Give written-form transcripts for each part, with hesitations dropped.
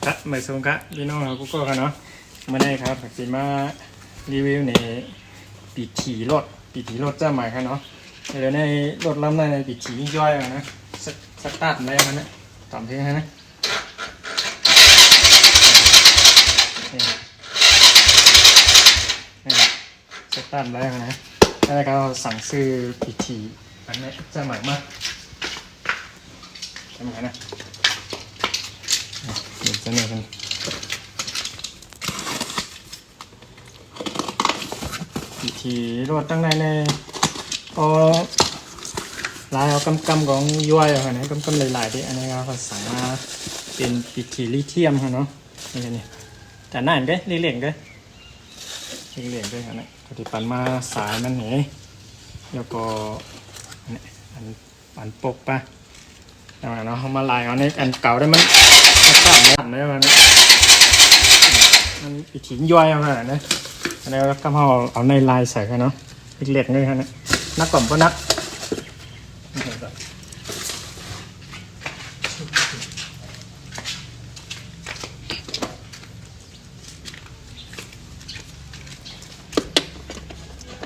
ครับไม่ส่งครับพี่น้องเรากุ๊กก็กันเนาะมาได้ครับสิมารีวิวในปีถีรถจะใหม่ครับเนาะเดี๋ยวในรถล้ำในปีถีย่อยนะสตาร์ทอะไรมันนะต่ำเพียงนะนี่แหละสตาร์ทอะไรนะแล้วก็สั่งซื้อปีถีอันนี้จะใหม่มากทำไงนะเดี๋ยวจะเนี่ยกันปีถีรถตั้งในก็ลายเอากำของย้อยอะนะกำหลายๆที่อันนี้ก็สั่งมาเป็นปีถีลิเธียมค่ะเนาะนี่แต่หน้ามันก็เลี่ยงๆก็ด้วยค่ะนะปฏิปันมาสายมันเหนแล้วก็อันปกปะเอาเนาะเขามาลายเอาในอันเก่าได้มันต่างกันได้มันปีถีย้อยเอาขนาดนั้นอันนี้ก็เอาในลายใส่ค่ะเนาะเล็กๆด้วยค่ะนะนักก่อนก็นัก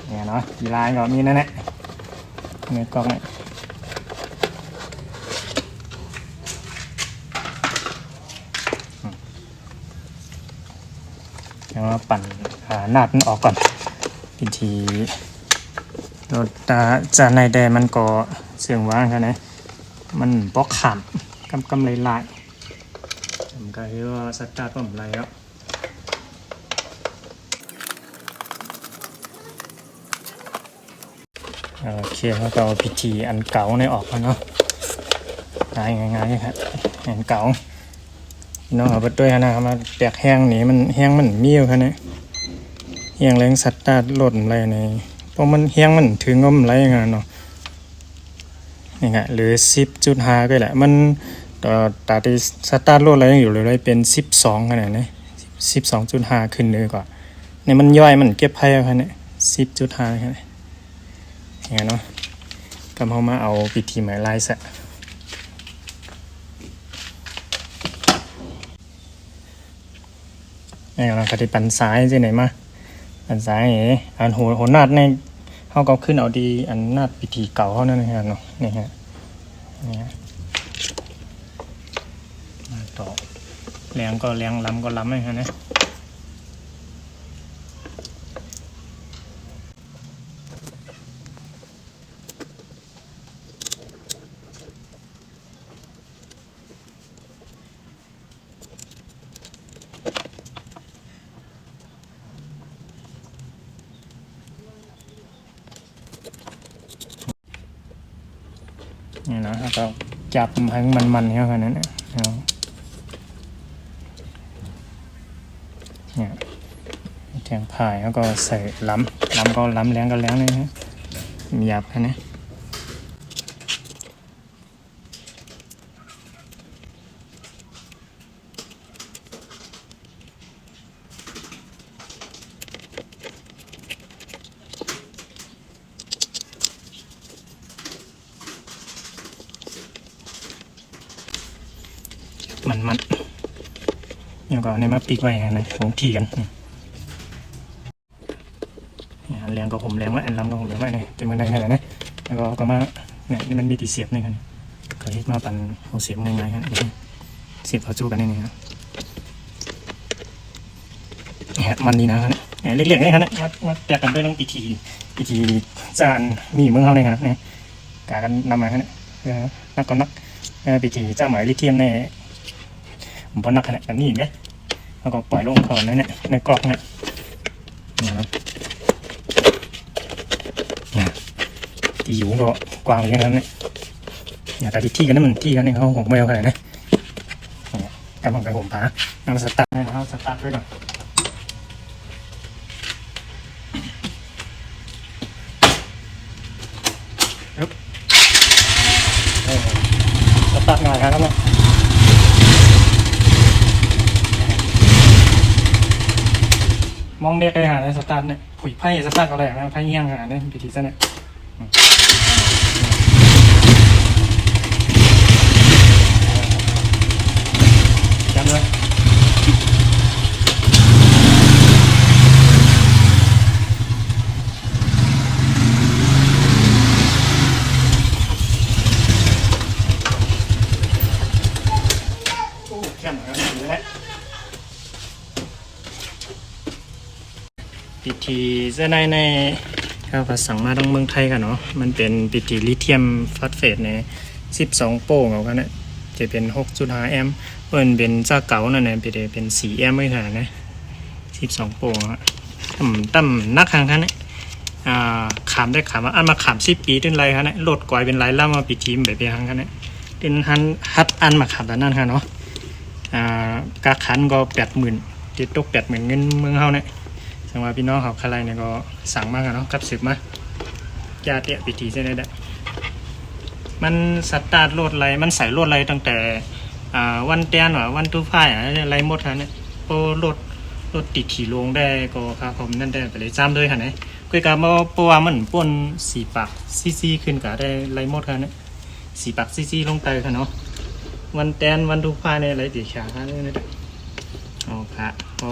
เนี่ยเนาะกีฬาก็มีนั่นแหละในกล่องเนี่ยเดี๋ยวมาปั่นนาดมันออกก่อนอีกทีรถจะในแดมันก็เสียงว่างค่ะนะมันบล็อกขำกำไรลายผมก็คิดว่าสตาร์ทผมไรแล้วโอเคแล้วก็พิธีอันเก่าในออกแล้วเนาะง่ายๆครับอันเก่าน้องเอาไปด้วยนะครับมาแตกแห้งนี่มันแห้งมันมีอยู่ครับเนี่ยแห้งแรงสตาร์ทรถอะไรในเพราะมันแห้งมันถึงก็มันไรอย่างเงี้ยเนาะนี่ไงหรือ 10.5 ก็แหละมันตาที่สตาร์ทรถอะไรยังอยู่เลยเป็น12ขนาดนี้ 12.5 ขึ้นเลยกว่าเนี่ยมันย่อยมันเก็บไพ่ครับเนี่ย 10.5 ครับอย่างเงี้ยเนาะกำเขามาเอาปีทีหมายลายซะนี่เราปฏิปันซ้ายที่ไหนมาปันซ้ายอันหัวนาดในเขาก็ขึ้นเอาดีอันนาดปีทีเก่าเขานั่นนะครับเนาะนี่ฮะนี่ฮะต่อแรงก็แรงล้ำก็ล้ำเลยฮะนะนี่นะแล้วก็จับให้มันๆเขาขนาดนั้นเนี่ยแทงผ่ายแล้วก็ใส่ล้ำก็ล้ำแรงก็แรงเลยฮะมีหยาบแค่นี้มันแล้วก็ในมาปีกไว้นะผมทีกันแรงก็ผมแรงไว้อันล้ำก็ผมแรงไว้เนี่ยเป็นมันได้ขนาดนี้แล้วก็มาเนี่ยนี่มันมีตีเสียบนี่กันก็ฮิตมาปั่นหัวเสียบง่ายๆครับเสียบเขาจู้กันนี่ครับเนี่ยมันดีนะครับเนี่ยเล็กๆนี่ครับมาแตกกันด้วยน้องปีทีจานมีเมืองเขาเลยครับเนี่ยกากันนำมาครับเนี่ยนักก็นักปีทีเจ้าหมายลิเธียมเนี่ยผมพอนักขนาดนี้อีกเนี่ยแล้วก็ปล่อยลงก่อนเนี่ยในกรอกเนี่ยนะครับที่อยู่ก็กว้างอย่างนั้นเนี่ยแต่ที่กันนั่นมันที่กันนี่เขาผมไม่เอาขนาดนี้กำลังไปผมพานำสตาร์ทนะครับสตาร์ทด้วยก่อนสตาร์ทง่ายครับเนี่ยมองเด็กเลยหาในสตาร์ทเนี่ยผุยไพ่สตาร์ทอะไรนะไพ่เงี้ยงหาเนี่ยปีทีซะเนี่ยจับเลย เข้มครับนี่แหละพิธีเส้นในข้าวผัดสั่งมาต้องเมืองไทยกันเนาะมันเป็นพิธีลิเธียมฟอสเฟตใน12โป้งเอากันนะจะเป็น 6.5 แอมป์เปิ้นเป็นเจ้าเก่านั่นน่ะเป็น4แอมป์ไม่ขนาดนะ12โป้งฮะต่ำนักทางกันนะขามได้ขามว่าอันมาขาม10 ปีเป็นไรครับเนี่ยโหลดก่อยเป็นไรล่ามาปิดทีมแบบทางกันเนี่ยเป็นฮัดอันมาขามแต่นั่นค่ะเนาะกาขันก็80,000ติดตก80,000เงินเมืองเฮาเนี่ยจังหวะพี่น้องเขาใครเนี่ยก็สั่งมากกันเนาะกับสืบมาญาติปิดทีเส้นได้มันสตาร์ทโหลดไรมันใส่โหลดไรตั้งแต่วันเตียนวันตู้ไฟอะไรหมดฮะเนี่ยโอ้โหลดติดขี่ลงได้ก็ครับผมนั่นได้ไปเลยจ้ำด้วยค่ะเนี่ยคุยกับว่าปัวมันป่น4 ปากซีขึ้นกับได้ไรหมดค่ะเนี่ย4 ปากซีลงไปค่ะเนาะวันเตียนวันตู้ไฟเนี่ยอะไรติดขาค่ะเนี่ยอ๋อค่ะพอ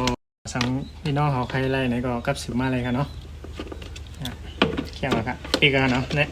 สั่งพี่น้องเขาใครไรเนี่ยก็กับสืบมาเลยค่ะเนาะเขียนมาค่ะปีกันเนาะเนี่ย